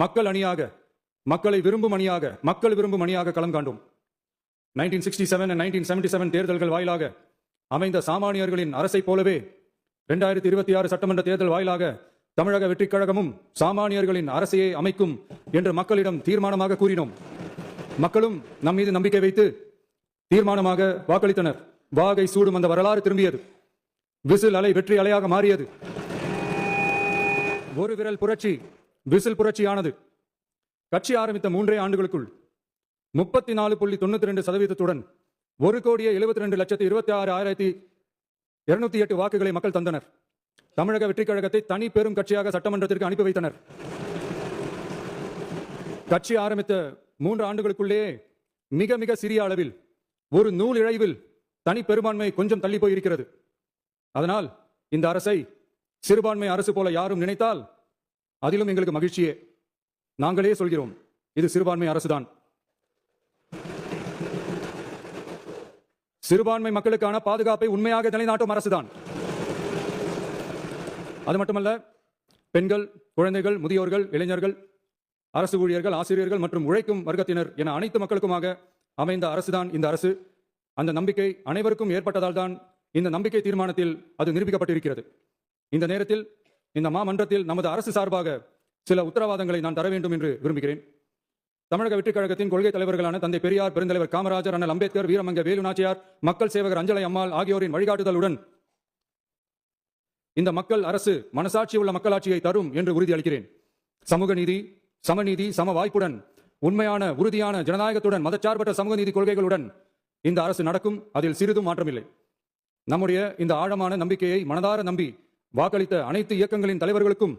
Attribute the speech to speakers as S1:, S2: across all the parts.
S1: மக்கள் அணியாக, மக்களை விரும்பும் அணியாக, மக்கள் விரும்பும் அணியாக களம் காண்டோம். 1967 and 1977 தேர்தல்கள் வாயிலாக அமைந்த சாமானியர்களின் அரசை போலவே 2026 சட்டமன்ற தேர்தல் வாயிலாக தமிழக வெற்றிக் கழகமும் சாமானியர்களின் அரசையை அமைக்கும் என்று மக்களிடம் தீர்மானமாக கூறினோம். மக்களும் நம் மீது நம்பிக்கை வைத்து தீர்மானமாக வாக்களித்தனர். வாகை சூடும் அந்த வரலாறு திரும்பியது. விசில் அலை வெற்றி அலையாக மாறியது. ஒரு விரல் புரட்சி விசில் புரட்சியானது. கட்சி ஆரம்பித்த 3 ஆண்டுகளுக்குள் 34.92% 1,72,26,208 வாக்குகளை மக்கள் தந்தனர். தமிழக வெற்றிக் கழகத்தை தனி பெரும் கட்சியாக சட்டமன்றத்திற்கு அனுப்பி வைத்தனர். கட்சி ஆரம்பித்த 3 ஆண்டுகளுக்குள்ளேயே மிக மிக சிறிய அளவில் ஒரு நூல் இழைவில் தனி பெரும்பான்மை கொஞ்சம் தள்ளி போயிருக்கிறது. அதனால் இந்த அரசை சிறுபான்மை அரசு போல யாரும் நினைத்தால் அதிலும் எங்களுக்கு மகிழ்ச்சியே. நாங்களே சொல்கிறோம், இது சிறுபான்மை அரசுதான். சிறுபான்மை மக்களுக்கான பாதுகாப்பை உண்மையாக நிலைநாட்டும் அரசுதான். அது மட்டுமல்ல, பெண்கள், குழந்தைகள், முதியோர்கள், இளைஞர்கள், அரசு ஊழியர்கள், ஆசிரியர்கள் மற்றும் உழைக்கும் வர்க்கத்தினர் என அனைத்து மக்களுக்குமாக அமைந்த அரசுதான் இந்த அரசு. அந்த நம்பிக்கை அனைவருக்கும் ஏற்பட்டதால் தான் இந்த நம்பிக்கை தீர்மானத்தில் அது நிரூபிக்கப்பட்டிருக்கிறது. இந்த நேரத்தில் இந்த மாமன்றத்தில் நமது அரசு சார்பாக சில உத்தரவாதங்களை நான் தர வேண்டும் என்று விரும்புகிறேன். தமிழக வெற்றிக் கழகத்தின் கொள்கை தலைவர்களான தந்தை பெரியார், பெருந்தலைவர் காமராஜர், அண்ணல் அம்பேத்கர், வீரமங்க வேலு நாச்சியார், மக்கள் சேவகர் அஞ்சலை அம்மாள் ஆகியோரின் வழிகாட்டுதலுடன் இந்த மக்கள் அரசு மனசாட்சி உள்ள மக்களாட்சியை தரும் என்று உறுதியளிக்கிறேன். சமூக நீதி, சமநீதி, சம வாய்ப்புடன், உண்மையான உறுதியான ஜனநாயகத்துடன், மதச்சார்பற்ற சமூக நீதி கொள்கைகளுடன் இந்த அரசு நடக்கும். அதில் சிறிதும் மாற்றமில்லை. நம்முடைய இந்த ஆழமான நம்பிக்கையை மனதார நம்பி வாக்களித்த அனைத்து இயக்கங்களின் தலைவர்களுக்கும்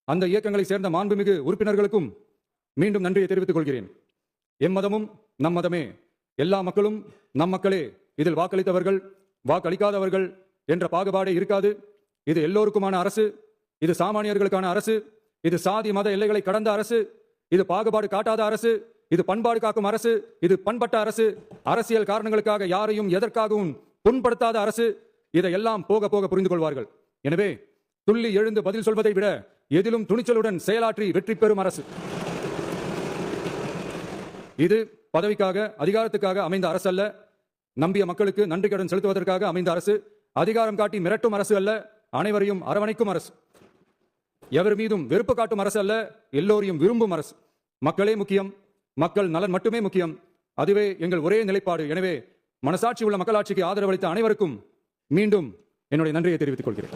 S1: அந்த இயக்கங்களை சேர்ந்த மாண்புமிகு உறுப்பினர்களுக்கும் மீண்டும் நன்றியை தெரிவித்துக் கொள்கிறேன். எம்மதமும் நம் மதமே, எல்லா மக்களும் நம் மக்களே, இதில் வாக்களித்தவர்கள் வாக்களிக்காதவர்கள் என்ற பாகுபாடே இருக்காது. இது எல்லோருக்குமான அரசு. இது சாமானியர்களுக்கான அரசு. இது சாதி மத எல்லைகளை கடந்த அரசு. இது பாகுபாடு காட்டாத அரசு. இது பண்பாடு காக்கும் அரசு. இது பண்பட்ட அரசு. அரசியல் காரணங்களுக்காக யாரையும் எதற்காகவும் புண்படுத்தாத அரசு. இதையெல்லாம் போக போக புரிந்து கொள்வார்கள். எனவே துள்ளி எழுந்து பதில் சொல்வதை விட எதிலும் துணிச்சலுடன் செயலாற்றி வெற்றி பெறும் அரசு இது. பதவிக்காக, அதிகாரத்துக்காக அமைந்த அரசு அல்ல. நம்பிய மக்களுக்கு நன்றி கடன் செலுத்துவதற்காக அமைந்த அரசு. அதிகாரம் காட்டி மிரட்டும் அரசு அல்ல. அனைவரையும் அரவணைக்கும் அரசு. எவர் மீதும் வெறுப்பு காட்டும் அரசு அல்ல. எல்லோரையும் விரும்பும் அரசு. மக்களே முக்கியம். மக்கள் நலன் மட்டுமே முக்கியம். அதுவே எங்கள் ஒரே நிலைப்பாடு. எனவே மனசாட்சி உள்ள மக்களாட்சிக்கு ஆதரவளித்த அனைவருக்கும் மீண்டும் என்னுடைய நன்றியை தெரிவித்துக் கொள்கிறேன்.